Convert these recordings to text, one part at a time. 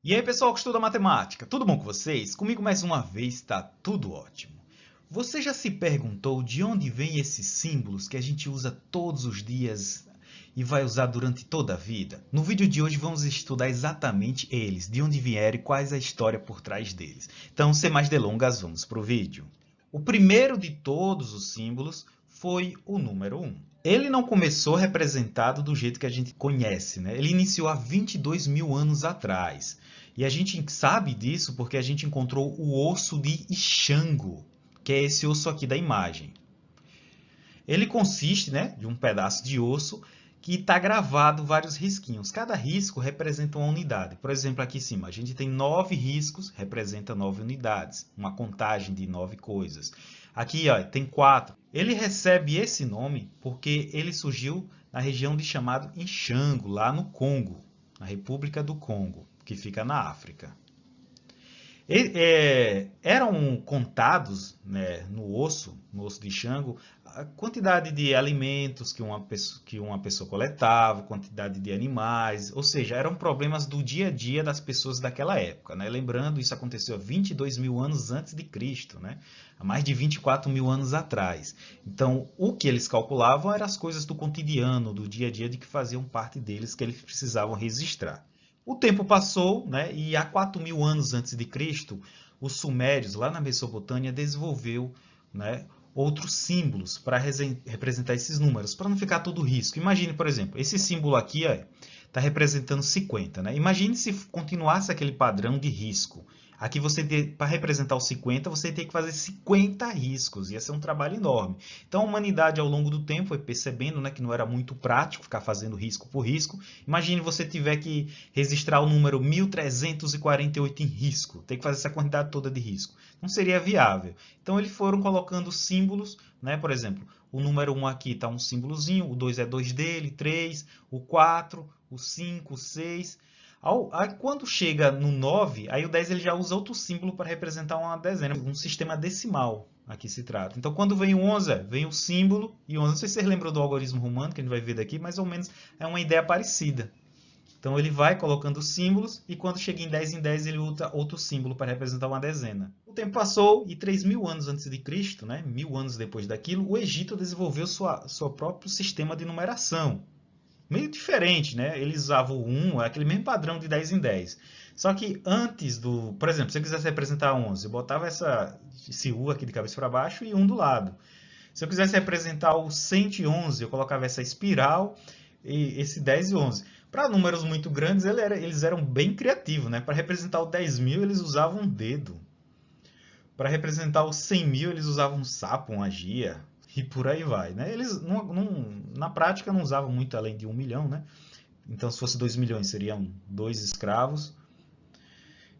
E aí, pessoal que estuda matemática, tudo bom com vocês? Comigo mais uma vez está tudo ótimo. Você já se perguntou de onde vêm esses símbolos que a gente usa todos os dias e vai usar durante toda a vida? No vídeo de hoje vamos estudar exatamente eles, de onde vieram e quais a história por trás deles. Então, sem mais delongas, vamos para o vídeo. O primeiro de todos os símbolos foi o número 1. Ele não começou representado do jeito que a gente conhece, né? Ele iniciou há 22 mil anos atrás. E a gente sabe disso porque a gente encontrou o osso de Ixango, que é esse osso aqui da imagem. Ele consiste, né, de um pedaço de osso que está gravado vários risquinhos. Cada risco representa uma unidade. Por exemplo, aqui em cima, a gente tem 9 riscos, representa 9 unidades. Uma contagem de 9 coisas. Aqui ó, tem 4. Ele recebe esse nome porque ele surgiu na região de chamado Ixango, lá no Congo, na República do Congo, que fica na África. Eram contados, né, no osso de Xango, a quantidade de alimentos que uma pessoa coletava, quantidade de animais, ou seja, eram problemas do dia a dia das pessoas daquela época, né? Lembrando, isso aconteceu há 22 mil anos antes de Cristo, né? Há mais de 24 mil anos atrás. Então, o que eles calculavam eram as coisas do cotidiano, do dia a dia, de que faziam parte deles, que eles precisavam registrar. O tempo passou, né, e há 4 mil anos antes de Cristo, os sumérios, lá na Mesopotâmia, desenvolveu, né, outros símbolos para representar esses números, para não ficar tudo risco. Imagine, por exemplo, esse símbolo aqui está representando 50. Né? Imagine se continuasse aquele padrão de risco. Aqui para representar o 50, você tem que fazer 50 riscos. Ia ser um trabalho enorme. Então a humanidade, ao longo do tempo, foi percebendo, né, que não era muito prático ficar fazendo risco por risco. Imagine você tiver que registrar o número 1348 em risco. Tem que fazer essa quantidade toda de risco. Não seria viável. Então eles foram colocando símbolos, né? Por exemplo, o número 1 aqui está um símbolozinho, o 2 é 2 dele, 3, o 4, o 5, o 6... Aí, quando chega no 9, aí o 10 ele já usa outro símbolo para representar uma dezena, um sistema decimal aqui se trata. Então, quando vem o 11, vem o símbolo e 11. Não sei se vocês lembram do algarismo romano, que a gente vai ver daqui, mais ou menos é uma ideia parecida. Então, ele vai colocando símbolos e quando chega em 10 ele usa outro símbolo para representar uma dezena. O tempo passou e 3 mil anos antes de Cristo, né, 1000 anos depois daquilo, o Egito desenvolveu seu próprio sistema de numeração. Meio diferente, né? Eles usavam o 1, aquele mesmo padrão de 10 em 10. Só que antes do... Por exemplo, se eu quisesse representar 11, eu botava esse U aqui de cabeça para baixo e 1 do lado. Se eu quisesse representar o 111, eu colocava essa espiral e esse 10 e 11. Para números muito grandes, eles eram bem criativos, né? Para representar o 10.000, eles usavam um dedo. Para representar os 100.000, eles usavam um sapo, uma gia, e por aí vai. Né? Eles, na prática, não usavam muito além de 1 milhão. Né? Então, se fosse 2 milhões, seriam 2 escravos.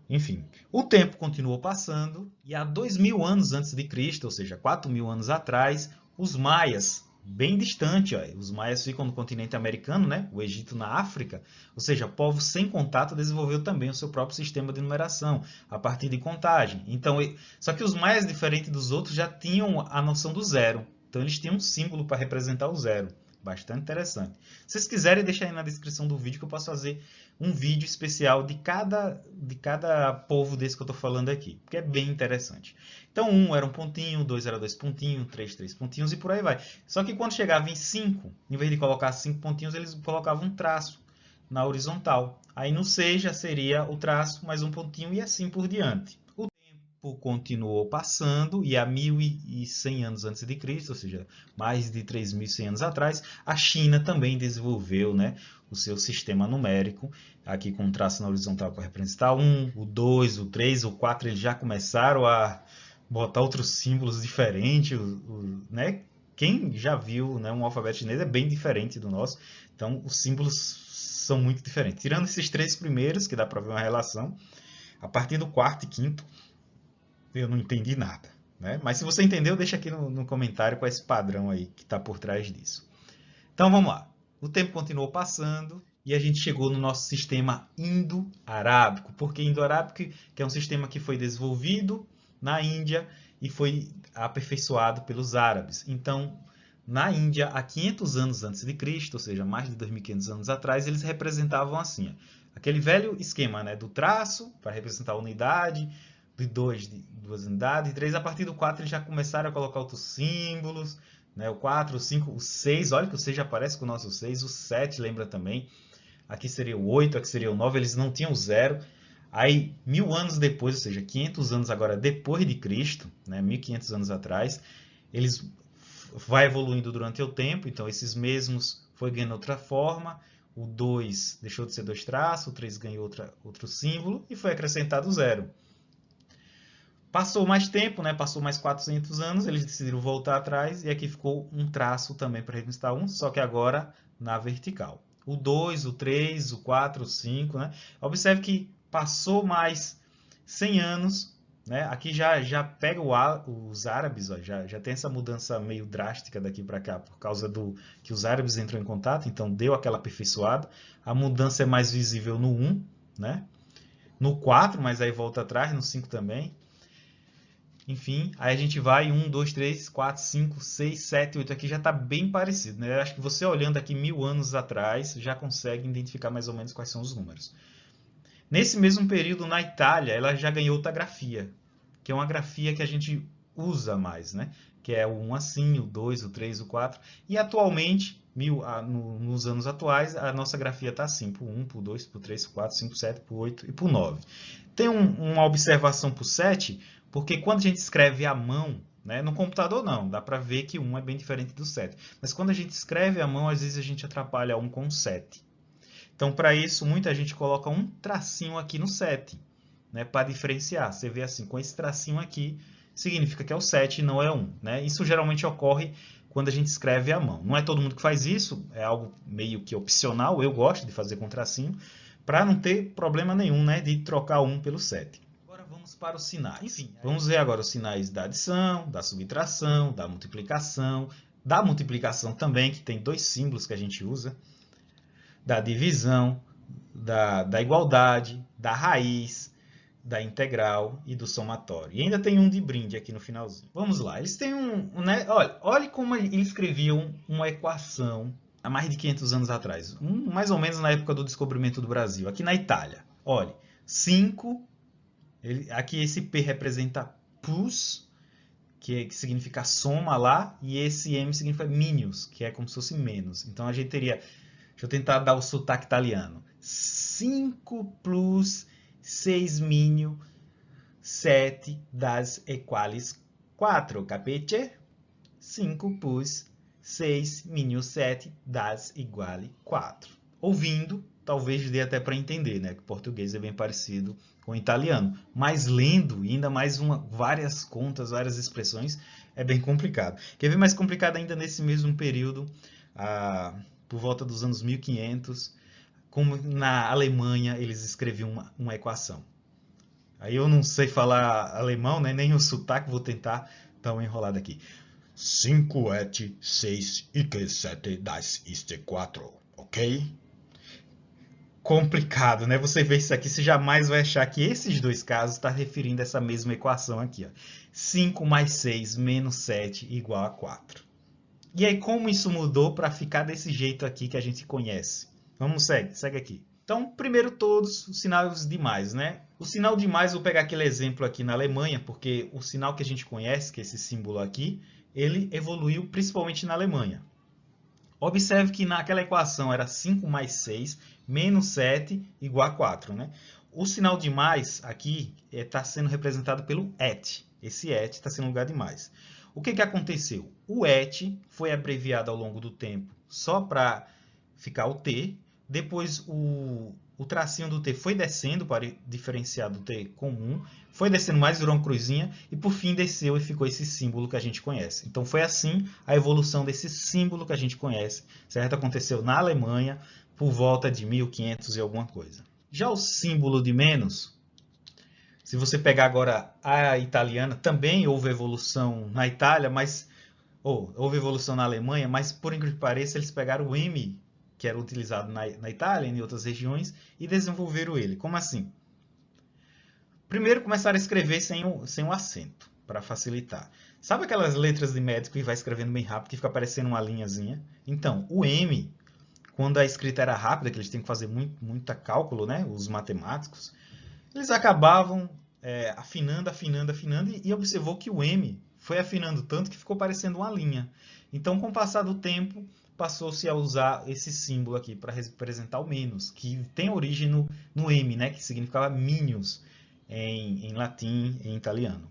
Enfim, o tempo continuou passando, e há 2.000 anos antes de Cristo, ou seja, 4.000 anos atrás, os maias, bem distante, ó, os maias ficam no continente americano, né? O Egito na África, ou seja, povos sem contato desenvolveu também o seu próprio sistema de numeração, a partir de contagem. Então, só que os maias, diferente dos outros, já tinham a noção do zero. Então, eles tinham um símbolo para representar o zero. Bastante interessante. Se vocês quiserem, deixa aí na descrição do vídeo que eu posso fazer um vídeo especial de cada povo desse que eu estou falando aqui, porque é bem interessante. Então, 1 era um pontinho, 2 era 2 pontinhos, 3, 3 pontinhos e por aí vai. Só que quando chegava em 5, em vez de colocar 5 pontinhos, eles colocavam um traço na horizontal. Aí no 6 já seria o traço mais um pontinho e assim por diante. O tempo continuou passando e há 1.100 anos antes de Cristo, ou seja, mais de 3.100 anos atrás, a China também desenvolveu, né, o seu sistema numérico, aqui com um traço na horizontal para representar 1, o 2, o 3, o 4, eles já começaram a botar outros símbolos diferentes, né? Quem já viu, né, um alfabeto chinês é bem diferente do nosso, então os símbolos são muito diferentes. Tirando esses 3 primeiros, que dá para ver uma relação, a partir do 4º e 5º, eu não entendi nada. Né? Mas se você entendeu, deixa aqui no comentário qual é esse padrão aí que está por trás disso. Então vamos lá. O tempo continuou passando e a gente chegou no nosso sistema indo-arábico. Por que indo-arábico? Que é um sistema que foi desenvolvido na Índia e foi aperfeiçoado pelos árabes. Então, na Índia, há 500 anos antes de Cristo, ou seja, mais de 2.500 anos atrás, eles representavam assim. aquele velho esquema, né, do traço para representar a unidade, de 2 de 2 unidades, 3 a partir do 4 eles já começaram a colocar outros símbolos, né, o 4, o 5, o 6, olha que o 6 já aparece com o nosso 6, o 7 lembra também, aqui seria o 8, aqui seria o 9, eles não tinham 0. Aí, 1000 anos depois, ou seja, 500 anos agora depois de Cristo, né, 1500 anos atrás, eles vai evoluindo durante o tempo, então esses mesmos foi ganhando outra forma, o 2 deixou de ser 2 traços, o 3 ganhou outro símbolo e foi acrescentado o 0. Passou mais tempo, né? Passou mais 400 anos, eles decidiram voltar atrás e aqui ficou um traço também para representar 1, só que agora na vertical. O 2, o 3, o 4, o 5, né? Observe que passou mais 100 anos, né? Aqui já pega os árabes, ó, já tem essa mudança meio drástica daqui para cá, por causa do que os árabes entram em contato, então deu aquela aperfeiçoada. A mudança é mais visível no 1, né? No 4, mas aí volta atrás, no 5 também. Enfim, aí a gente vai 1, 2, 3, 4, 5, 6, 7, 8. Aqui já está bem parecido, né? Eu acho que você olhando aqui 1000 anos atrás já consegue identificar mais ou menos quais são os números. Nesse mesmo período, na Itália, ela já ganhou outra grafia, que é uma grafia que a gente usa mais, né? Que é o 1 assim, o 2, o 3, o 4. E atualmente, nos anos atuais, a nossa grafia está assim, para o 1, para o 2, para o 3, para o 4, 5, 7, para o 8 e para o 9. Tem uma observação para o 7, porque quando a gente escreve à mão, né, no computador não, dá para ver que 1 é bem diferente do 7. Mas quando a gente escreve à mão, às vezes a gente atrapalha 1 com o 7. Então, para isso, muita gente coloca um tracinho aqui no 7, né, para diferenciar. Você vê assim, com esse tracinho aqui, significa que é o 7 e não é 1. Né? Isso geralmente ocorre quando a gente escreve à mão. Não é todo mundo que faz isso, é algo meio que opcional, eu gosto de fazer com tracinho, para não ter problema nenhum, né, de trocar 1 pelo 7. Agora vamos para os sinais. Enfim, vamos ver agora os sinais da adição, da subtração, da multiplicação também, que tem 2 símbolos que a gente usa, da divisão, da igualdade, da raiz, da integral e do somatório. E ainda tem um de brinde aqui no finalzinho. Vamos lá, eles têm né? Olha como eles escreviam uma equação há mais de 500 anos atrás, mais ou menos na época do descobrimento do Brasil, aqui na Itália. Olha, 5, aqui esse P representa plus, que significa soma lá, e esse M significa minus, que é como se fosse menos. Então a gente teria, deixa eu tentar dar o sotaque italiano, 5 plus 6 minus 7 das equales 4, capite? 5 plus 6 minus 7 das iguais 4. Ouvindo, talvez dê até para entender, né? Que o português é bem parecido com o italiano. Mas lendo, ainda mais várias contas, várias expressões, é bem complicado. Quer ver mais complicado ainda nesse mesmo período, por volta dos anos 1500, como na Alemanha eles escreviam uma equação. Aí eu não sei falar alemão, né? Nem o sotaque, vou tentar dar uma enrolada aqui. 5 et 6 e 7 das ist 4, ok? Complicado, né? Você vê isso aqui, você jamais vai achar que esses dois casos estão referindo a essa mesma equação aqui. Ó. 5 mais 6 menos 7 igual a 4. E aí, como isso mudou para ficar desse jeito aqui que a gente conhece? Vamos, segue aqui. Então, primeiro todos os sinais de mais, né? O sinal de mais, vou pegar aquele exemplo aqui na Alemanha, porque o sinal que a gente conhece, que é esse símbolo aqui, ele evoluiu principalmente na Alemanha. Observe que naquela equação era 5 mais 6 menos 7 igual a 4. Né? O sinal de mais aqui está sendo representado pelo et. Esse et está sendo lugar de mais. O que aconteceu? O et foi abreviado ao longo do tempo só para ficar o t. Depois o tracinho do t foi descendo para diferenciar do t comum. Foi descendo mais, virou uma cruzinha. E por fim desceu e ficou esse símbolo que a gente conhece. Então foi assim a evolução desse símbolo que a gente conhece. Certo? Aconteceu na Alemanha por volta de 1500 e alguma coisa. Já o símbolo de menos, se você pegar agora a italiana, também houve evolução na Itália, mas houve evolução na Alemanha, mas por incrível que pareça, eles pegaram o M, que era utilizado na Itália e em outras regiões, e desenvolveram ele. Como assim? Primeiro começaram a escrever sem o acento, para facilitar. Sabe aquelas letras de médico que vai escrevendo bem rápido, que fica parecendo uma linhazinha? Então, o M, quando a escrita era rápida, que eles têm que fazer muita cálculo, né, os matemáticos, eles acabavam afinando, e observou que o M foi afinando tanto que ficou parecendo uma linha. Então, com o passar do tempo, passou-se a usar esse símbolo aqui para representar o menos, que tem origem no M, né, que significava minius em latim e em italiano.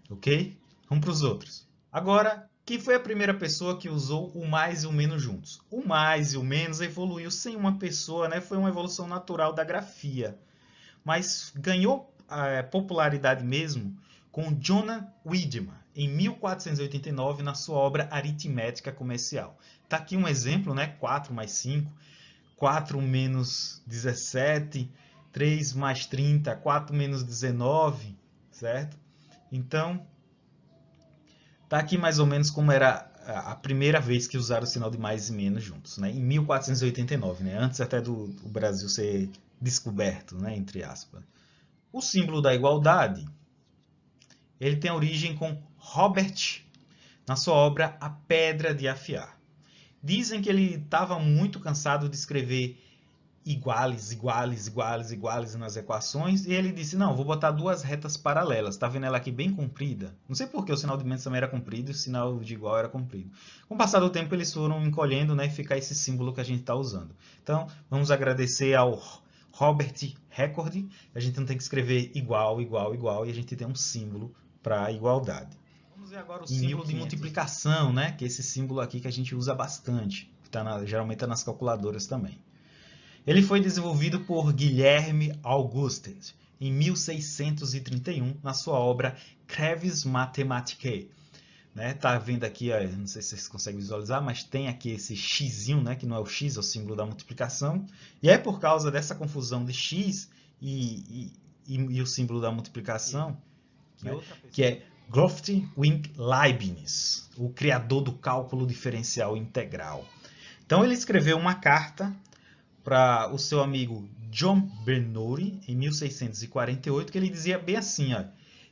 Ok? Vamos para os outros. Agora, quem foi a primeira pessoa que usou o mais e o menos juntos? O mais e o menos evoluiu sem uma pessoa, né? Foi uma evolução natural da grafia. Mas ganhou popularidade mesmo com Jonah Wiedemann, em 1489, na sua obra Aritmética Comercial. Está aqui um exemplo, né? 4 mais 5, 4 menos 17, 3 mais 30, 4 menos 19, certo? Então, tá aqui mais ou menos como era a primeira vez que usaram o sinal de mais e menos juntos, né? Em 1489, né? Antes até do Brasil ser descoberto, né? Entre aspas. O símbolo da igualdade, ele tem origem com Robert na sua obra A Pedra de Afiar. Dizem que ele estava muito cansado de escrever iguales nas equações, e ele disse, não, vou botar duas retas paralelas, está vendo ela aqui bem comprida? Não sei porque o sinal de menos também era comprido e o sinal de igual era comprido. Com o passar do tempo eles foram encolhendo, né, e ficar esse símbolo que a gente está usando. Então, vamos agradecer ao Robert Record, a gente não tem que escrever igual, e a gente tem um símbolo para a igualdade. Vamos ver agora o símbolo de multiplicação, né, que é esse símbolo aqui que a gente usa bastante, que geralmente está nas calculadoras também. Ele foi desenvolvido por Guilherme Augustet em 1631 na sua obra Creves Mathematicae. Tá vendo aqui, ó, não sei se vocês conseguem visualizar, mas tem aqui esse xzinho, né, que não é o x, é o símbolo da multiplicação. E é por causa dessa confusão de x e o símbolo da multiplicação, né, que é Gottfried Leibniz, o criador do cálculo diferencial integral. Então ele escreveu uma carta para o seu amigo John Bernoulli, em 1648, que ele dizia bem assim, ó,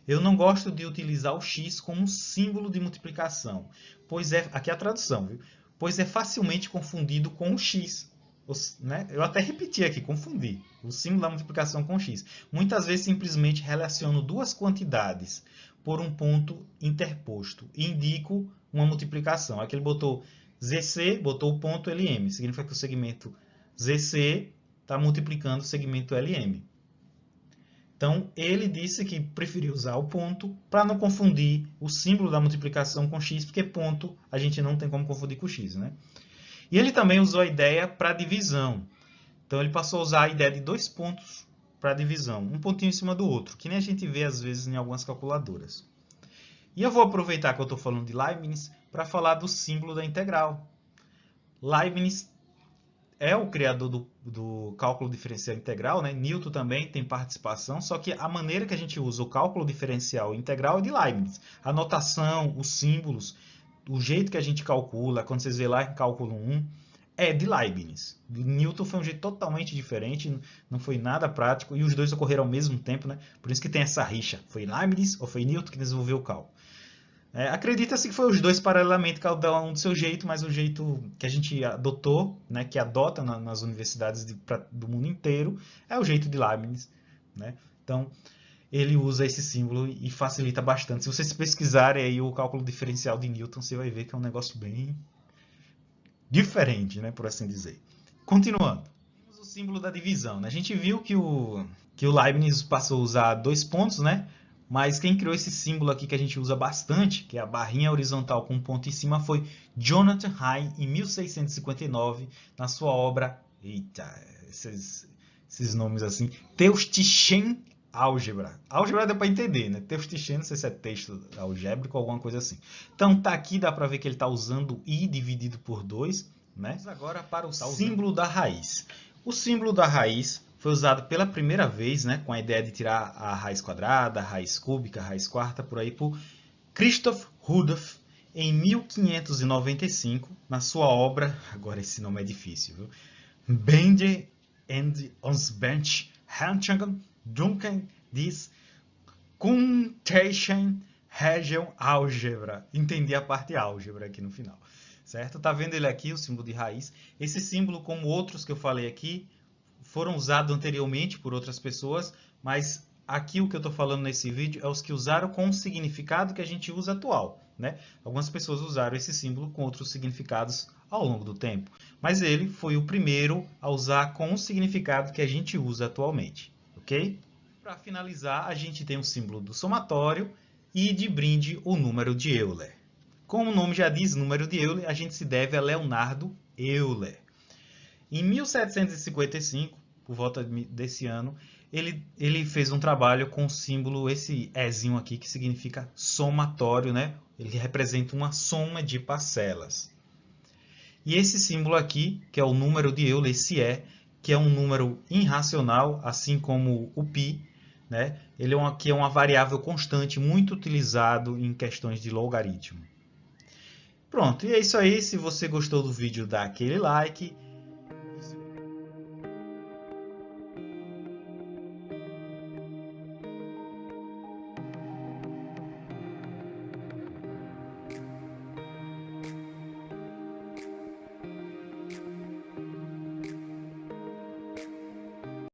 eu não gosto de utilizar o x como símbolo de multiplicação, pois aqui é a tradução, viu? Pois é facilmente confundido com o x. Né? Eu até repeti aqui, confundi o símbolo da multiplicação com o x. Muitas vezes simplesmente relaciono duas quantidades por um ponto interposto e indico uma multiplicação. Aqui ele botou ZC, botou o ponto LM, significa que o segmento ZC está multiplicando o segmento LM. Então, ele disse que preferiu usar o ponto para não confundir o símbolo da multiplicação com x, porque ponto a gente não tem como confundir com x, né? E ele também usou a ideia para divisão. Então, ele passou a usar a ideia de dois pontos para divisão, um pontinho em cima do outro, que nem a gente vê às vezes em algumas calculadoras. E eu vou aproveitar que eu estou falando de Leibniz para falar do símbolo da integral. Leibniz é o criador do cálculo diferencial integral, né? Newton também tem participação, só que a maneira que a gente usa o cálculo diferencial integral é de Leibniz. A notação, os símbolos, o jeito que a gente calcula, quando vocês vê lá em cálculo 1, é de Leibniz. Newton foi um jeito totalmente diferente, não foi nada prático, e os dois ocorreram ao mesmo tempo, né? Por isso que tem essa rixa. Foi Leibniz ou foi Newton que desenvolveu o cálculo? Acredita-se que foi os dois paralelamente, cada um do seu jeito, mas o jeito que a gente adotou, né, que adota nas universidades do mundo inteiro, é o jeito de Leibniz. Né? Então, ele usa esse símbolo e facilita bastante. Se vocês pesquisarem aí o cálculo diferencial de Newton, você vai ver que é um negócio bem diferente, né, por assim dizer. Continuando. Temos o símbolo da divisão. Né? A gente viu que o Leibniz passou a usar dois pontos, né? Mas quem criou esse símbolo aqui que a gente usa bastante, que é a barrinha horizontal com um ponto em cima, foi Jonathan Hine, em 1659, na sua obra, esses nomes assim, Teuchtischen Álgebra. Álgebra deu para entender, né? Teuchtischen, não sei se é texto algébrico ou alguma coisa assim. Então tá aqui, dá para ver que ele está usando I dividido por 2, né? Vamos agora para o símbolo da raiz. O símbolo da raiz foi usado pela primeira vez, né, com a ideia de tirar a raiz quadrada, a raiz cúbica, a raiz quarta, por aí, por Christoph Rudolph, em 1595, na sua obra, agora esse nome é difícil, viu? Bende and Onsbench Handschungen Duncan diz Computation Region Álgebra. Entendi a parte álgebra aqui no final. certo? Tá vendo ele aqui, o símbolo de raiz? Esse símbolo, como outros que eu falei aqui, foram usados anteriormente por outras pessoas, mas aqui o que eu estou falando nesse vídeo é os que usaram com o significado que a gente usa atual, né? Algumas pessoas usaram esse símbolo com outros significados ao longo do tempo, mas ele foi o primeiro a usar com o significado que a gente usa atualmente, ok? Para finalizar, a gente tem o símbolo do somatório e de brinde o número de Euler. Como o nome já diz, número de Euler, a gente se deve a Leonardo Euler. Em 1755, por volta desse ano, ele fez um trabalho com o símbolo, esse Ezinho aqui, que significa somatório, né? Ele representa uma soma de parcelas. E esse símbolo aqui, que é o número de Euler, esse que é um número irracional, assim como o π, né? Ele é uma variável constante, muito utilizado em questões de logaritmo. Pronto, e é isso aí. Se você gostou do vídeo, dá aquele like.